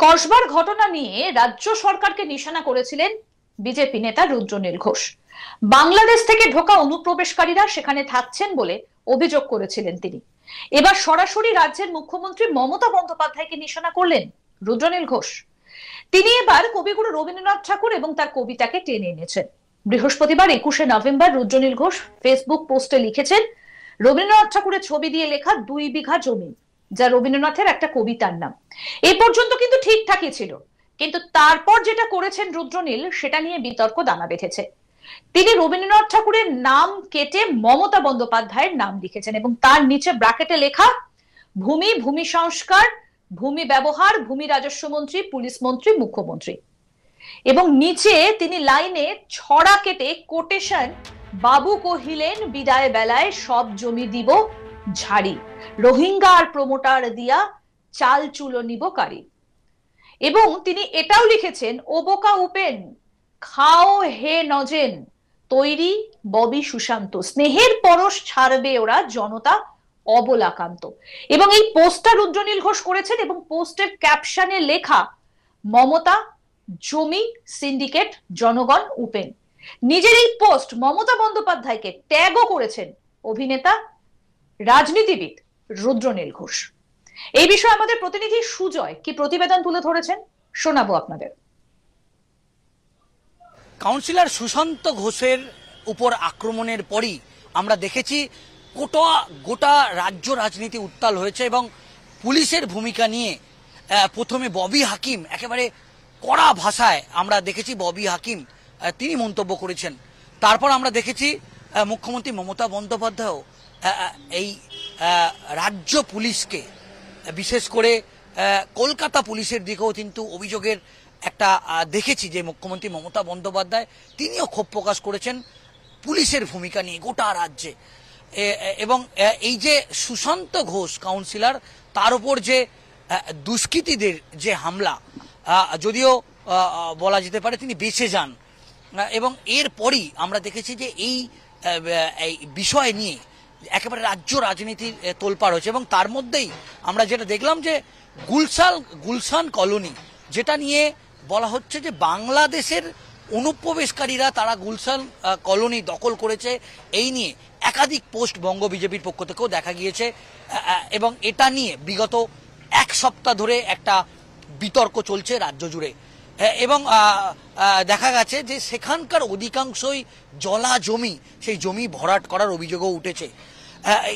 কসবার ঘটনা নিয়ে রাজ্য সরকারকে নিশানা করেছিলেন বিজেপি নেতা রুদ্রনীল ঘোষ। বাংলাদেশ থেকে ঢোকা অনুপ্রবেশকারীরা সেখানে থাকছেন বলে অভিযোগ করেছিলেন তিনি। এবার সরাসরি রাজ্যের মুখ্যমন্ত্রী মমতা বন্দ্যোপাধ্যায়কে নিশানা করলেন রুদ্রনীল ঘোষ। তিনি এবার কবিগুরু রবীন্দ্রনাথ ঠাকুর এবং তার কবিতাকে টেনে এনেছেন। বৃহস্পতিবার 21শে নভেম্বর রুদ্রনীল ঘোষ ফেসবুক পোস্টে লিখেছেন, রবীন্দ্রনাথ ঠাকুরের ছবি দিয়ে লেখা 2 বিঘা জমি, যা রবীন্দ্রনাথের একটা কবিতার নাম। এই পর্যন্ত কিন্তু ঠিকঠাকই ছিল, কিন্তু তারপর যেটা করেছেন রুদ্রনীল সেটা নিয়ে বিতর্ক দানা বেঁধেছে। তিনি রবীন্দ্রনাথ ঠাকুরের নাম কেটে মমতা বন্দ্যোপাধ্যায়ের নাম লিখেছেন এবং তার নিচে ব্র্যাকেটে লেখা ভূমি, ভূমি সংস্কার, ভূমি ব্যবহার, ভূমি রাজস্ব মন্ত্রী, পুলিশ মন্ত্রী, মুখ্যমন্ত্রী। এবং নিচে তিনি লাইনে ছড়া কেটে কোটেশন, বাবু কহিলেন বিদায় বেলায় সব জমি দিব ঝাড়ি, রোহিঙ্গা আর প্রমোটার দিয়া চাল চুলো নিব কারি। এবং তিনি এটাও লিখেছেন, ও বোকা উপেন খাও হে নজেন, তৈরি ববি সুশান্ত, স্নেহের পরশ ছাড়বে ওরা জনতা অবলাকান্ত। এবং এই পোস্টটা রুদ্রনীল ঘোষ করেছেন এবং পোস্টের ক্যাপশনে লেখা মমতা, জমি, সিন্ডিকেট, জনগণ, উপেন। নিজের এই পোস্ট মমতা বন্দ্যোপাধ্যায়কে ট্যাগও করেছেন অভিনেতা রাজনীতিবিদ রুদ্রনীল ঘোষ। এই বিষয়ে আমাদের প্রতিনিধি সুজয় কি প্রতিবেদন তুলে ধরেছেন, শোনাবো আপনাদের। কাউন্সিলর সুশান্ত ঘোষের উপর আক্রমণের পরই আমরা দেখেছি গোটা রাজ্য রাজনীতি উত্তাল হয়েছে এবং পুলিশের ভূমিকা নিয়ে প্রথমে ববি হাকিম একেবারে কড়া ভাষায় আমরা দেখেছি ববি হাকিম তিনি মন্তব্য করেছেন। তারপর আমরা দেখেছি মুখ্যমন্ত্রী মমতা বন্দ্যোপাধ্যায়ও এই রাজ্য পুলিশকে, বিশেষ করে কলকাতা পুলিশের দিকেও কিন্তু অভিযোগের একটা দেখেছি যে মুখ্যমন্ত্রী মমতা বন্দ্যোপাধ্যায় তিনিও ক্ষোভ প্রকাশ করেছেন পুলিশের ভূমিকা নিয়ে গোটা রাজ্যে। এবং এই যে সুশান্ত ঘোষ কাউন্সিলর, তার উপর যে দুষ্কৃতীদের যে হামলা, যদিও বলা যেতে পারে তিনি বেঁচে যান, এবং এরপরই আমরা দেখেছি যে এই বিষয় নিয়ে একেবারে রাজ্য রাজনীতির তোলপাড় হয়েছে। এবং তার মধ্যেই আমরা যেটা দেখলাম যে গুলশান কলোনি, যেটা নিয়ে বলা হচ্ছে যে বাংলাদেশের অনুপ্রবেশকারীরা তারা গুলশান কলোনি দখল করেছে, এই নিয়ে একাধিক পোস্ট বঙ্গ বিজেপির পক্ষ থেকেও দেখা গিয়েছে। এবং এটা নিয়ে বিগত 1 সপ্তাহ ধরে একটা বিতর্ক চলছে রাজ্য জুড়ে। এবং দেখা গেছে যে সেখানকার অধিকাংশই জলা জমি, সেই জমি ভরাট করার অভিযোগও উঠেছে।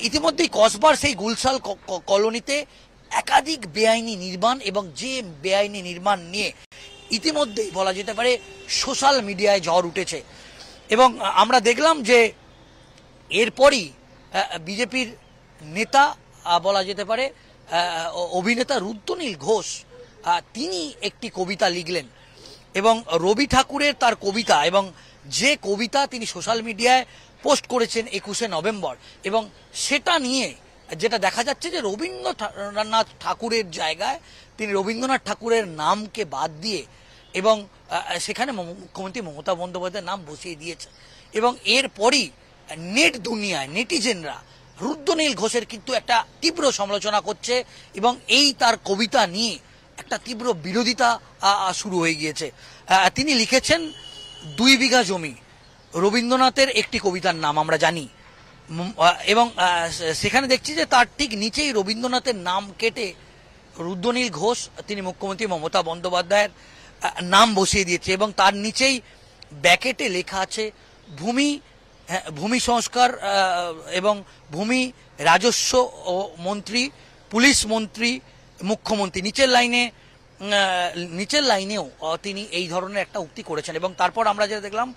ইতিমধ্যেই কসবার সেই গুলশান কলোনিতে একাধিক বেআইনি নির্মাণ, এবং যে বেআইনি নির্মাণ নিয়ে ইতিমধ্যেই বলা যেতে পারে সোশ্যাল মিডিয়ায় ঝড় উঠেছে। এবং আমরা দেখলাম যে এরপরই বিজেপির নেতা, বলা যেতে পারে অভিনেতা রুদ্রনীল ঘোষ, তিনি একটি কবিতা লিখলেন এবং রবি ঠাকুরের তার কবিতা, এবং যে কবিতা তিনি সোশ্যাল মিডিয়ায় পোস্ট করেছেন 21শে নভেম্বর, এবং সেটা নিয়ে যেটা দেখা যাচ্ছে যে রবীন্দ্রনাথ ঠাকুরের জায়গায় তিনি রবীন্দ্রনাথ ঠাকুরের নামকে বাদ দিয়ে এবং সেখানে মুখ্যমন্ত্রী মমতা বন্দ্যোপাধ্যায়ের নাম বসিয়ে দিয়েছে। এবং এরপরই নেট দুনিয়ায় নেটিজেনরা রুদ্রনীল ঘোষের কিন্তু একটা তীব্র সমালোচনা করছে এবং এই তার কবিতা নিয়ে একটা তীব্র বিরোধিতা শুরু হয়ে গিয়েছে। তিনি লিখেছেন 2 বিঘা জমি, রবীন্দ্রনাথের একটি কবিতার নাম আমরা জানি, এবং সেখানে দেখছি যে তার ঠিক নিচেই রবীন্দ্রনাথের নাম কেটে রুদ্রনীল ঘোষ তিনি মুখ্যমন্ত্রী মমতা বন্দ্যোপাধ্যায়ের নাম বসিয়ে দিয়েছে। এবং তার নিচেই ব্যাকেটে লেখা আছে ভূমি সংস্কার এবং ভূমি রাজস্ব মন্ত্রী, পুলিশ মন্ত্রী, মুখ্যমন্ত্রী। নিচের লাইনেও তিনি এই ধরনের একটা উক্তি করেছেন। এবং তারপর আমরা যেটা দেখলাম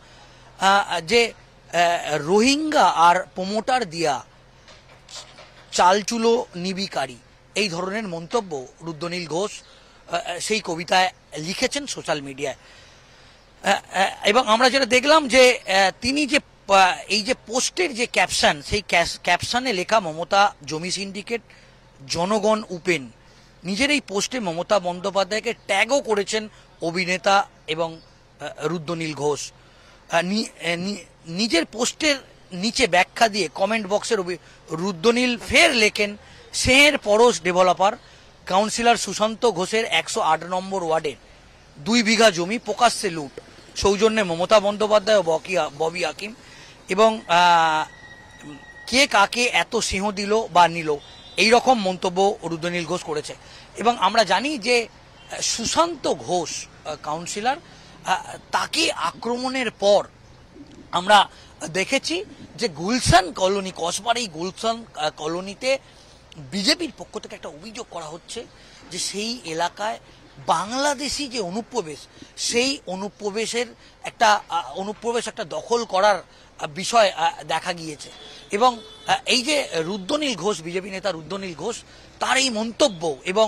যে রোহিঙ্গা আর প্রমোটার দিয়া চালচুলো নিবিকারী, এই ধরনের মন্তব্য রুদ্রনীল ঘোষ সেই কবিতায় লিখেছেন সোশ্যাল মিডিয়ায়। এবং আমরা যেটা দেখলাম যে তিনি যে এই যে পোস্টের যে ক্যাপশন, সেই ক্যাপশনে লেখা মমতা, জমি, সিন্ডিকেট, জনগণ, উপেন। নিজের এই পোস্টে মমতা বন্দ্যোপাধ্যায়কে ট্যাগও করেছেন অভিনেতা এবং রুদ্রনীল ঘোষ। নিজের পোস্টের নিচে ব্যাখ্যা দিয়ে কমেন্ট বক্সের রুদ্রনীল ফের লেখেন, স্নেহের পরশ ডেভেলপার, কাউন্সিলর সুশান্ত ঘোষের 108 নম্বর ওয়ার্ডের 2 বিঘা জমি প্রকাশ্যে লুট, সৌজন্যে মমতা বন্দ্যোপাধ্যায় ও ববি হাকিম, এবং কে কাকে এত সিংহ দিল বা নিল, এই রকম মন্তব্য রুদ্রনীল ঘোষ করেছে। এবং আমরা জানি যে সুশান্ত ঘোষ কাউন্সিলর, তাকে আক্রমণের পর আমরা দেখেছি যে গুলশান কলোনি, কসবার এই গুলশান কলোনিতে বিজেপির পক্ষ থেকে একটা অভিযোগ করা হচ্ছে যে সেই এলাকায় বাংলাদেশি যে অনুপ্রবেশ, সেই অনুপ্রবেশ একটা দখল করার বিষয় দেখা গিয়েছে। এবং এই যে রুদ্রনীল ঘোষ, বিজেপি নেতা রুদ্রনীল ঘোষ, তার এই মন্তব্য, এবং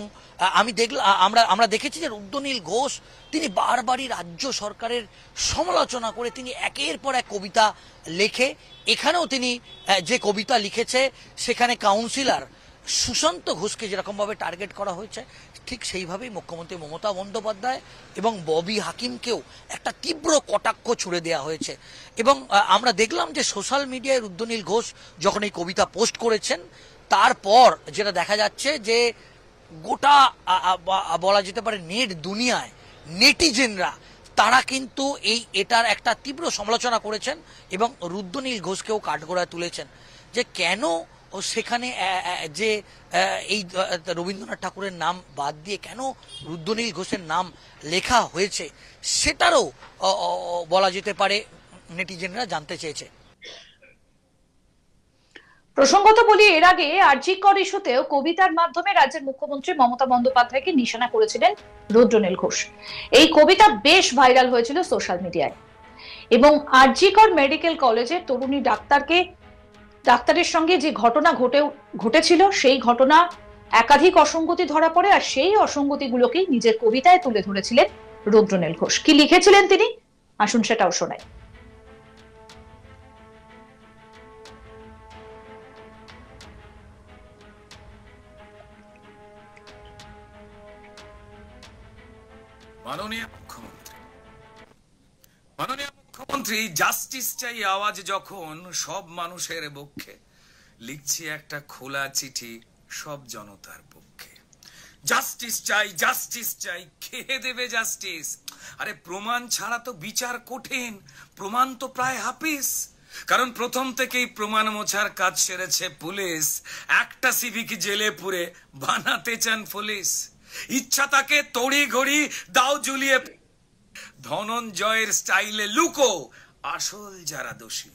আমরা দেখেছি যে রুদ্রনীল ঘোষ তিনি বারবারই রাজ্য সরকারের সমালোচনা করে তিনি একের পর এক কবিতা লেখে। এখানেও তিনি যে কবিতা লিখেছে সেখানে কাউন্সিলর সুশান্ত ঘোষকে যেরকমভাবে টার্গেট করা হয়েছে, ঠিক সেইভাবেই মুখ্যমন্ত্রী মমতা বন্দ্যোপাধ্যায় এবং ববি হাকিমকেও একটা তীব্র কটাক্ষ ছুড়ে দেওয়া হয়েছে। এবং আমরা দেখলাম যে সোশ্যাল মিডিয়ায় রুদ্রনীল ঘোষ যখন এই কবিতা পোস্ট করেছেন, তারপর যেটা দেখা যাচ্ছে যে গোটা বলা যেতে পারে নেট দুনিয়ায় নেটিজেনরা তারা কিন্তু এটার একটা তীব্র সমালোচনা করেছেন এবং রুদ্রনীল ঘোষকেও কাঠগড়ায় তুলেছেন যে কেন সেখানে যে এই রবীন্দ্রনাথ ঠাকুরের নাম বাদ দিয়ে কেন রুদ্রনীল ঘোষের নাম লেখা হয়েছে, সেটারও বলা যেতে পারে নেটিজেনরা জানতে চেয়েছে। প্রসঙ্গত বলি, এর আগে আরজিকর ইস্যুতেও কবিতার মাধ্যমে রাজ্যের মুখ্যমন্ত্রী মমতা বন্দ্যোপাধ্যায়কে নিশানা করেছিলেন রুদ্রনীল ঘোষ। এই কবিতা বেশ ভাইরাল হয়েছিল সোশ্যাল মিডিয়ায়, এবং আরজিকর মেডিকেল কলেজের তরুণী ডাক্তারের সঙ্গে যে ঘটনা ঘটেছিল, সেই ঘটনা একাধিক অসঙ্গতি ধরা পড়ে, আর সেই অসঙ্গতিগুলোকেই নিজের কবিতায় তুলে ধরেছিলেন রুদ্রনীল ঘোষ। কি লিখেছিলেন তিনি, আসুন সেটাও শোনাই। মাননীয় মুখ্যমন্ত্রী, জাস্টিস চাই আওয়াজ যখন সব মানুষের পক্ষে, লিখছি একটা খোলা চিঠি সব জনতার পক্ষে। জাস্টিস চাই, কে দেবে জাস্টিস? আরে প্রমাণ ছাড়া তো বিচার কঠিন, প্রমাণ তো প্রায় হাফিস। কারণ প্রথম থেকেই প্রমাণ মোছার কাজ সেরেছে পুলিশ। একটা সিভিক জেলে পুরে বানাতে চান পুলিশ। ইচ্ছা তাকে তড়ি ঘড়ি দাও ঝুলিয়ে, ধনঞ্জয়ের স্টাইলে লুকো আসল যারা দোষী।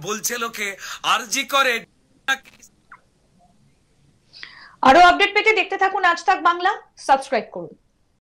বলছে লোকে আরজি করে। আরো আপডেট পেতে দেখতে থাকুন আজ তাক বাংলা, সাবস্ক্রাইব করুন।